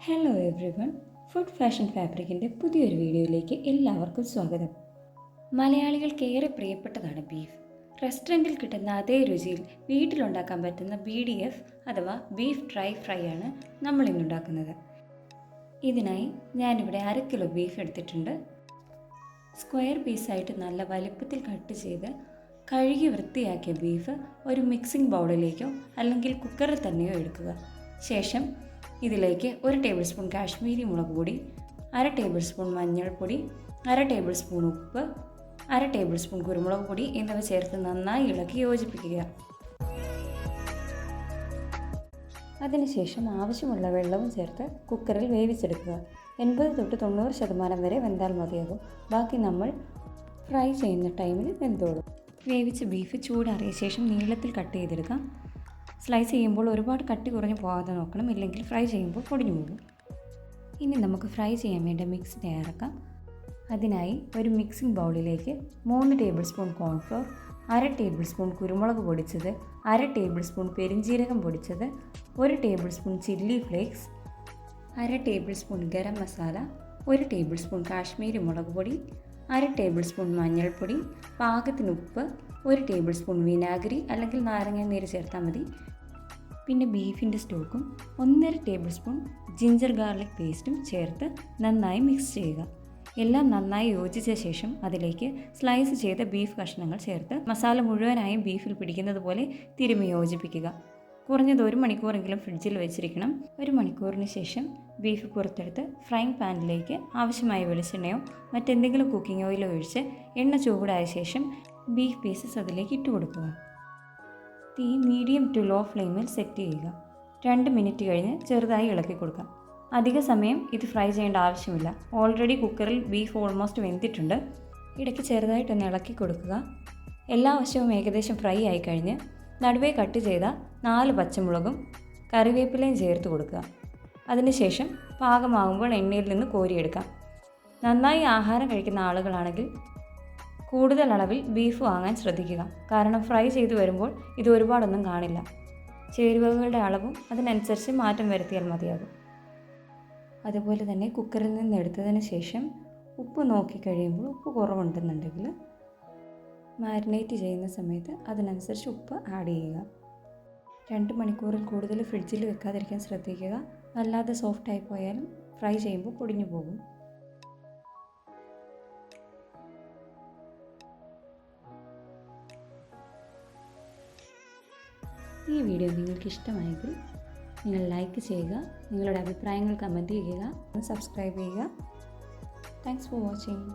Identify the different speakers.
Speaker 1: Hello everyone, food fashion ഫാബ്രിക്കിൻ്റെ പുതിയൊരു വീഡിയോയിലേക്ക് എല്ലാവർക്കും സ്വാഗതം. മലയാളികൾക്ക് ഏറെ പ്രിയപ്പെട്ടതാണ് ബീഫ്. റെസ്റ്റോറൻറ്റിൽ കിട്ടുന്ന അതേ രുചിയിൽ വീട്ടിലുണ്ടാക്കാൻ പറ്റുന്ന BDF അഥവാ ബീഫ് ഡ്രൈ ഫ്രൈ ആണ് നമ്മൾ ഇന്നുണ്ടാക്കുന്നത്. ഇതിനായി ഞാനിവിടെ 1/2 കിലോ ബീഫ് എടുത്തിട്ടുണ്ട്. സ്ക്വയർ പീസായിട്ട് നല്ല വലിപ്പത്തിൽ കട്ട് ചെയ്ത് കഴുകി വൃത്തിയാക്കിയ ബീഫ് ഒരു മിക്സിംഗ് ബൗളിലേക്കോ അല്ലെങ്കിൽ കുക്കറിൽ തന്നെയോ എടുക്കുക. ശേഷം ഇതിലേക്ക് 1 ടേബിൾ സ്പൂൺ കാശ്മീരി മുളക് പൊടി, 1/2 ടേബിൾ സ്പൂൺ മഞ്ഞൾപ്പൊടി, 1/2 ടേബിൾ സ്പൂൺ ഉപ്പ്, 1/2 ടേബിൾ സ്പൂൺ കുരുമുളക് പൊടി എന്നിവ ചേർത്ത് നന്നായി ഇളക്കി യോജിപ്പിക്കുക. അതിനുശേഷം ആവശ്യമുള്ള വെള്ളവും ചേർത്ത് കുക്കറിൽ വേവിച്ചെടുക്കുക. 80 തൊട്ട് 90% വരെ വെന്താൽ മതിയാകും. ബാക്കി നമ്മൾ ഫ്രൈ ചെയ്യുന്ന ടൈമിൽ വെന്തോളും. വേവിച്ച ബീഫ് ചൂടാറിയ ശേഷം നീളത്തിൽ കട്ട് ചെയ്തെടുക്കാം. സ്ലൈസ് ചെയ്യുമ്പോൾ ഒരുപാട് കട്ടി കുറഞ്ഞ് പോകാതെ നോക്കണം, ഇല്ലെങ്കിൽ ഫ്രൈ ചെയ്യുമ്പോൾ പൊടിഞ്ഞു പോകും. ഇനി നമുക്ക് ഫ്രൈ ചെയ്യാൻ വേണ്ട മിക്സ് തയ്യാറാക്കാം. അതിനായി ഒരു മിക്സിംഗ് ബൗളിലേക്ക് 3 table spoon cornflour, 1/2 table spoon കുരുമുളക് പൊടിച്ചത്, 1/2 ടേബിൾ സ്പൂൺ പെരിഞ്ജീരകം പൊടിച്ചത്, 1 table spoon chilli flakes, 1/2 table spoon garam masala, 1 table spoon Kashmiri മുളക് പൊടി, 1/2 ടേബിൾ സ്പൂൺ മഞ്ഞൾപ്പൊടി, പാകത്തിന് ഉപ്പ്, 1 ടേബിൾ സ്പൂൺ വിനാഗിരി അല്ലെങ്കിൽ നാരങ്ങ നീര് ചേർത്താൽ മതി. പിന്നെ ബീഫിൻ്റെ സ്റ്റോക്കും 1.5 ടേബിൾ സ്പൂൺ ജിഞ്ചർ ഗാർലിക് പേസ്റ്റും ചേർത്ത് നന്നായി മിക്സ് ചെയ്യുക. എല്ലാം നന്നായി യോജിച്ച ശേഷം അതിലേക്ക് സ്ലൈസ് ചെയ്ത ബീഫ് കഷ്ണങ്ങൾ ചേർത്ത് മസാല മുഴുവനായും ബീഫിൽ പിടിക്കുന്നത് പോലെ തിരുമ്മി യോജിപ്പിക്കുക. കുറഞ്ഞത് 1 മണിക്കൂറെങ്കിലും ഫ്രിഡ്ജിൽ വെച്ചിരിക്കണം. 1 മണിക്കൂറിന് ശേഷം ബീഫ് പുറത്തെടുത്ത് ഫ്രൈങ് പാനിലേക്ക് ആവശ്യമായ വെളിച്ചെണ്ണയോ മറ്റെന്തെങ്കിലും കുക്കിംഗ് ഓയിലോ ഒഴിച്ച് എണ്ണ ചൂടായ ശേഷം ബീഫ് പീസസ് അതിലേക്ക് ഇട്ട് കൊടുക്കുക. തീ മീഡിയം ടു ലോ ഫ്ലെയിമിൽ സെറ്റ് ചെയ്യുക. 2 മിനിറ്റ് കഴിഞ്ഞ് ചെറുതായി ഇളക്കി കൊടുക്കാം. അധിക സമയം ഇത് ഫ്രൈ ചെയ്യേണ്ട ആവശ്യമില്ല. ഓൾറെഡി കുക്കറിൽ ബീഫ് ഓൾമോസ്റ്റ് വെന്തിട്ടുണ്ട്. ഇടയ്ക്ക് ചെറുതായിട്ടൊന്ന് ഇളക്കി കൊടുക്കുക. എല്ലാ വശവും ഏകദേശം ഫ്രൈ ആയി കഴിഞ്ഞ് നടുവേ കട്ട് ചെയ്ത 4 പച്ചമുളകും കറിവേപ്പിലയും ചേർത്ത് കൊടുക്കുക. അതിനുശേഷം പാകമാകുമ്പോൾ എണ്ണയിൽ നിന്ന് കോരിയെടുക്കാം. നന്നായി ആഹാരം കഴിക്കുന്ന ആളുകളാണെങ്കിൽ കൂടുതൽ അളവിൽ ബീഫ് വാങ്ങാൻ ശ്രദ്ധിക്കുക. കാരണം ഫ്രൈ ചെയ്ത് വരുമ്പോൾ ഇത് ഒരുപാടൊന്നും കാണില്ല. ചേരുവകളുടെ അളവും അതിനനുസരിച്ച് മാറ്റം വരുത്തിയാൽ മതിയാകും. അതുപോലെ തന്നെ കുക്കറിൽ നിന്ന് എടുത്തതിന് ശേഷം ഉപ്പ് നോക്കിക്കഴിയുമ്പോൾ ഉപ്പ് കുറവുണ്ടെന്നുണ്ടെങ്കിൽ മാരിനേറ്റ് ചെയ്യുന്ന സമയത്ത് അതിനനുസരിച്ച് ഉപ്പ് ആഡ് ചെയ്യുക. 2 മണിക്കൂറിൽ കൂടുതൽ ഫ്രിഡ്ജിൽ വെക്കാതിരിക്കാൻ ശ്രദ്ധിക്കുക. വല്ലാതെ സോഫ്റ്റായി പോയാലും ഫ്രൈ ചെയ്യുമ്പോൾ പൊടിഞ്ഞു പോകും. ഈ വീഡിയോ നിങ്ങൾക്ക് ഇഷ്ടമായെങ്കിൽ നിങ്ങൾ ലൈക്ക് ചെയ്യുക, നിങ്ങളുടെ അഭിപ്രായങ്ങൾ കമൻറ്റ് ചെയ്യുക, സബ്സ്ക്രൈബ് ചെയ്യുക. Thanks for watching.